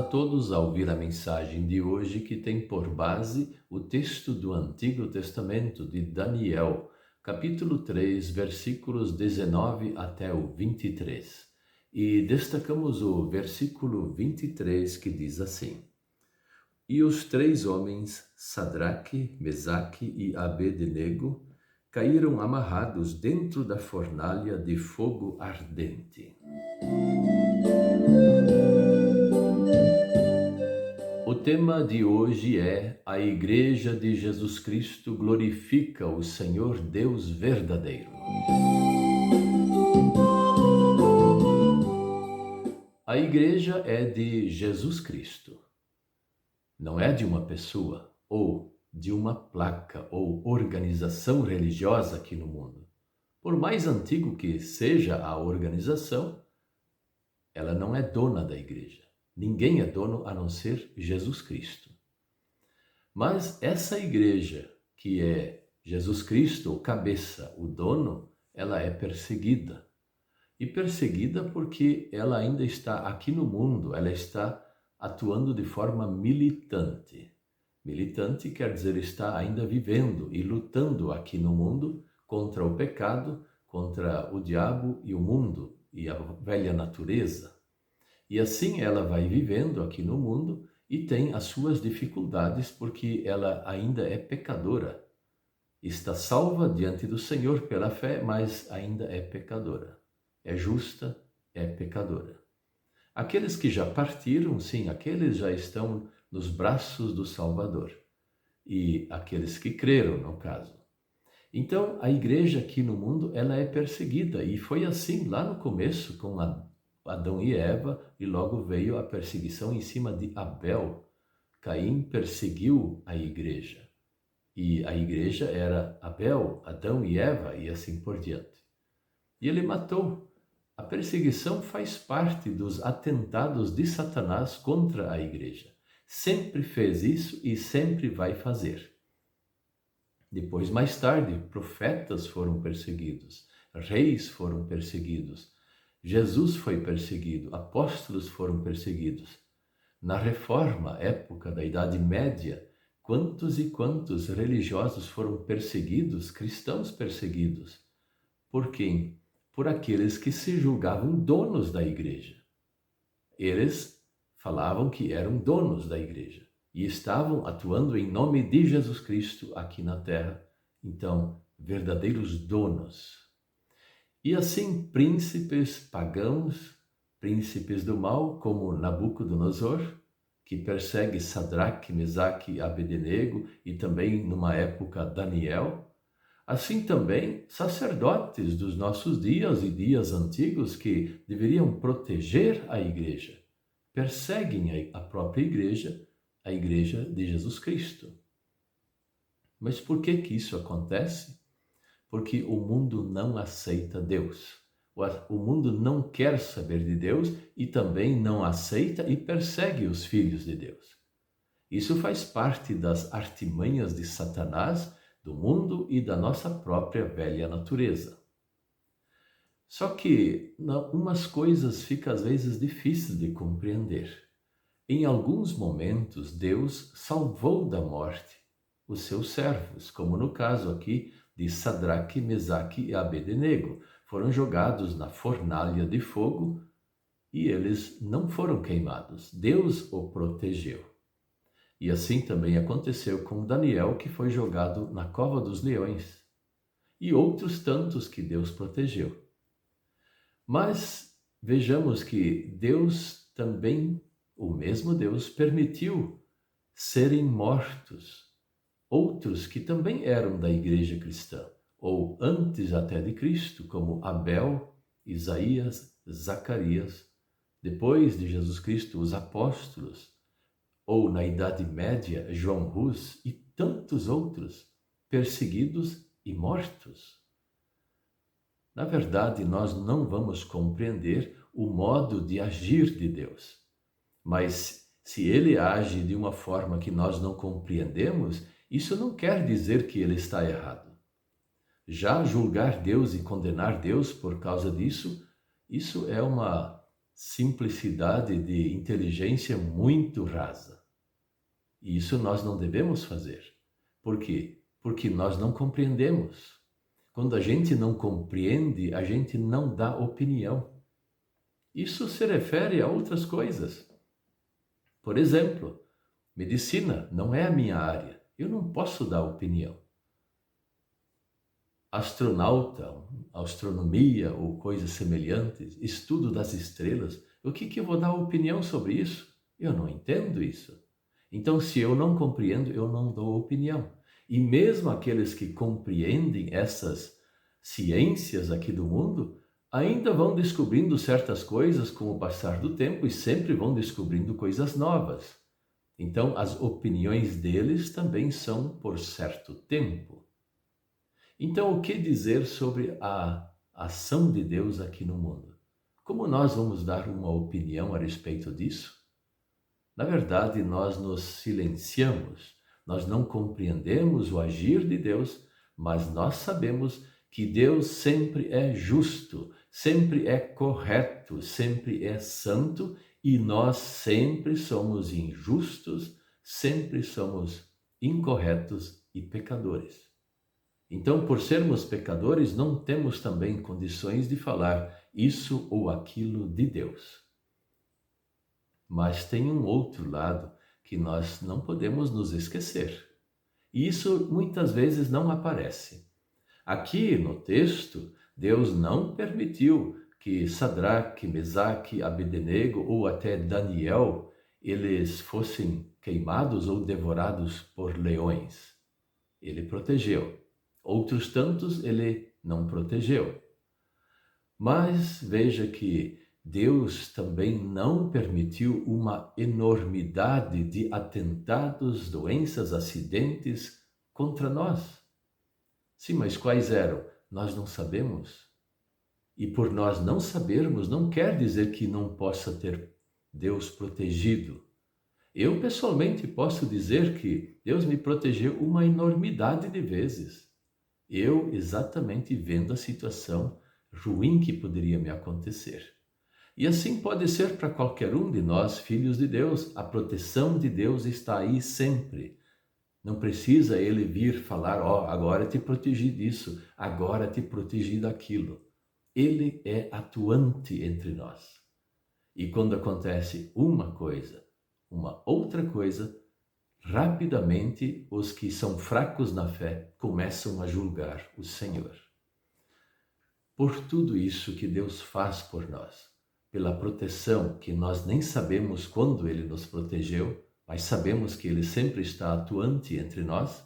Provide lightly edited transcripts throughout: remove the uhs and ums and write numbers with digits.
todos a ouvir a mensagem de hoje que tem por base o texto do Antigo Testamento de Daniel, capítulo 3, versículos 19 até o 23. E destacamos o versículo 23 que diz assim: E os três homens, Sadraque, Mesaque e Abednego, caíram amarrados dentro da fornalha de fogo ardente. O tema de hoje é: a Igreja de Jesus Cristo glorifica o Senhor Deus verdadeiro. A Igreja é de Jesus Cristo, não é de uma pessoa ou de uma placa ou organização religiosa aqui no mundo. Por mais antigo que seja a organização, ela não é dona da Igreja. Ninguém é dono a não ser Jesus Cristo. Mas essa igreja, que é Jesus Cristo, o cabeça, o dono, ela é perseguida. E perseguida porque ela ainda está aqui no mundo, ela está atuando de forma militante. Militante quer dizer está ainda vivendo e lutando aqui no mundo contra o pecado, contra o diabo e o mundo e a velha natureza. E assim ela vai vivendo aqui no mundo e tem as suas dificuldades porque ela ainda é pecadora. Está salva diante do Senhor pela fé, mas ainda é pecadora. É justa, é pecadora. Aqueles que já partiram, sim, aqueles já estão nos braços do Salvador. E aqueles que creram, no caso. Então, a igreja aqui no mundo, ela é perseguida. E foi assim lá no começo com Adão e Eva, e logo veio a perseguição em cima de Abel. Caim perseguiu a igreja. E a igreja era Abel, Adão e Eva, e assim por diante. E ele matou. A perseguição faz parte dos atentados de Satanás contra a igreja. Sempre fez isso e sempre vai fazer. Depois, mais tarde, profetas foram perseguidos, reis foram perseguidos, Jesus foi perseguido, apóstolos foram perseguidos. Na Reforma, época da Idade Média, quantos e quantos religiosos foram perseguidos, cristãos perseguidos? Por quem? Por aqueles que se julgavam donos da igreja. Eles falavam que eram donos da igreja e estavam atuando em nome de Jesus Cristo aqui na terra. Então, verdadeiros donos. E assim, príncipes pagãos, príncipes do mal, como Nabucodonosor, que persegue Sadraque, Mesaque e Abednego, e também, numa época, Daniel. Assim também, sacerdotes dos nossos dias e dias antigos que deveriam proteger a igreja, perseguem a própria igreja, a igreja de Jesus Cristo. Mas por que isso acontece? Porque o mundo não aceita Deus. O mundo não quer saber de Deus e também não aceita e persegue os filhos de Deus. Isso faz parte das artimanhas de Satanás, do mundo e da nossa própria velha natureza. Só que umas coisas ficam às vezes difíceis de compreender. Em alguns momentos, Deus salvou da morte os seus servos, como no caso aqui de Sadraque, Mesaque e Abednego. Foram jogados na fornalha de fogo e eles não foram queimados. Deus o protegeu. E assim também aconteceu com Daniel, que foi jogado na cova dos leões, e outros tantos que Deus protegeu. Mas vejamos que Deus também, o mesmo Deus, permitiu serem mortos outros que também eram da igreja cristã, ou antes até de Cristo, como Abel, Isaías, Zacarias, depois de Jesus Cristo, os apóstolos, ou na Idade Média, João Hus e tantos outros, perseguidos e mortos. Na verdade, nós não vamos compreender o modo de agir de Deus, mas se ele age de uma forma que nós não compreendemos, isso não quer dizer que ele está errado. Já julgar Deus e condenar Deus por causa disso, isso é uma simplicidade de inteligência muito rasa. E isso nós não devemos fazer. Por quê? Porque nós não compreendemos. Quando a gente não compreende, a gente não dá opinião. Isso se refere a outras coisas. Por exemplo, medicina não é a minha área. Eu não posso dar opinião. Astronauta, astronomia ou coisas semelhantes, estudo das estrelas, o que eu vou dar opinião sobre isso? Eu não entendo isso. Então, se eu não compreendo, eu não dou opinião. E mesmo aqueles que compreendem essas ciências aqui do mundo, ainda vão descobrindo certas coisas com o passar do tempo e sempre vão descobrindo coisas novas. Então, as opiniões deles também são por certo tempo. Então, o que dizer sobre a ação de Deus aqui no mundo? Como nós vamos dar uma opinião a respeito disso? Na verdade, nós nos silenciamos, nós não compreendemos o agir de Deus, mas nós sabemos que Deus sempre é justo, sempre é correto, sempre é santo e nós sempre somos injustos, sempre somos incorretos e pecadores. Então, por sermos pecadores, não temos também condições de falar isso ou aquilo de Deus. Mas tem um outro lado que nós não podemos nos esquecer. E isso muitas vezes não aparece. Aqui no texto, Deus não permitiu que Sadraque, Mesaque, Abednego ou até Daniel, eles fossem queimados ou devorados por leões. Ele protegeu. Outros tantos ele não protegeu. Mas veja que Deus também não permitiu uma enormidade de atentados, doenças, acidentes contra nós. Sim, mas quais eram? Nós não sabemos. E por nós não sabermos, não quer dizer que não possa ter Deus protegido. Eu pessoalmente posso dizer que Deus me protegeu uma enormidade de vezes. Eu exatamente vendo a situação ruim que poderia me acontecer. E assim pode ser para qualquer um de nós, filhos de Deus. A proteção de Deus está aí sempre. Não precisa ele vir falar, agora te protegi disso, agora te protegi daquilo. Ele é atuante entre nós. E quando acontece uma coisa, uma outra coisa, rapidamente os que são fracos na fé começam a julgar o Senhor. Por tudo isso que Deus faz por nós, pela proteção que nós nem sabemos quando Ele nos protegeu, mas sabemos que Ele sempre está atuante entre nós,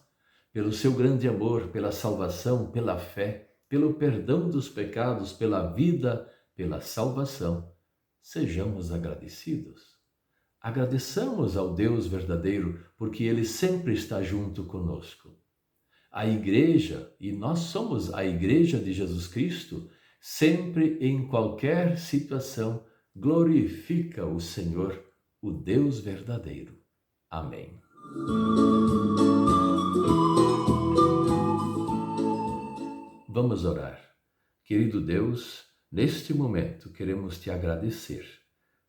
pelo seu grande amor, pela salvação, pela fé, pelo perdão dos pecados, pela vida, pela salvação, sejamos agradecidos. Agradeçamos ao Deus verdadeiro, porque Ele sempre está junto conosco. A igreja, e nós somos a igreja de Jesus Cristo, sempre em qualquer situação glorifica o Senhor, o Deus verdadeiro. Amém. Vamos orar. Querido Deus, neste momento queremos te agradecer.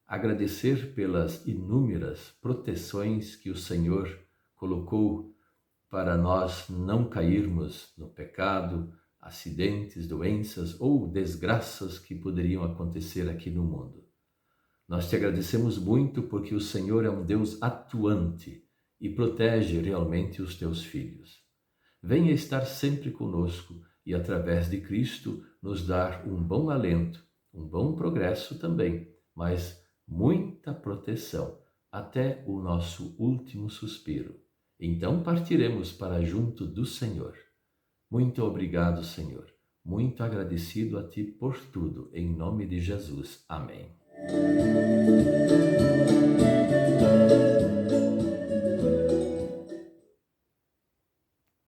Agradecer pelas inúmeras proteções que o Senhor colocou para nós não cairmos no pecado, acidentes, doenças ou desgraças que poderiam acontecer aqui no mundo. Nós te agradecemos muito porque o Senhor é um Deus atuante e protege realmente os teus filhos. Venha estar sempre conosco e, através de Cristo, nos dar um bom alento, um bom progresso também, mas muita proteção até o nosso último suspiro. Então partiremos para junto do Senhor. Muito obrigado, Senhor. Muito agradecido a Ti por tudo. Em nome de Jesus. Amém.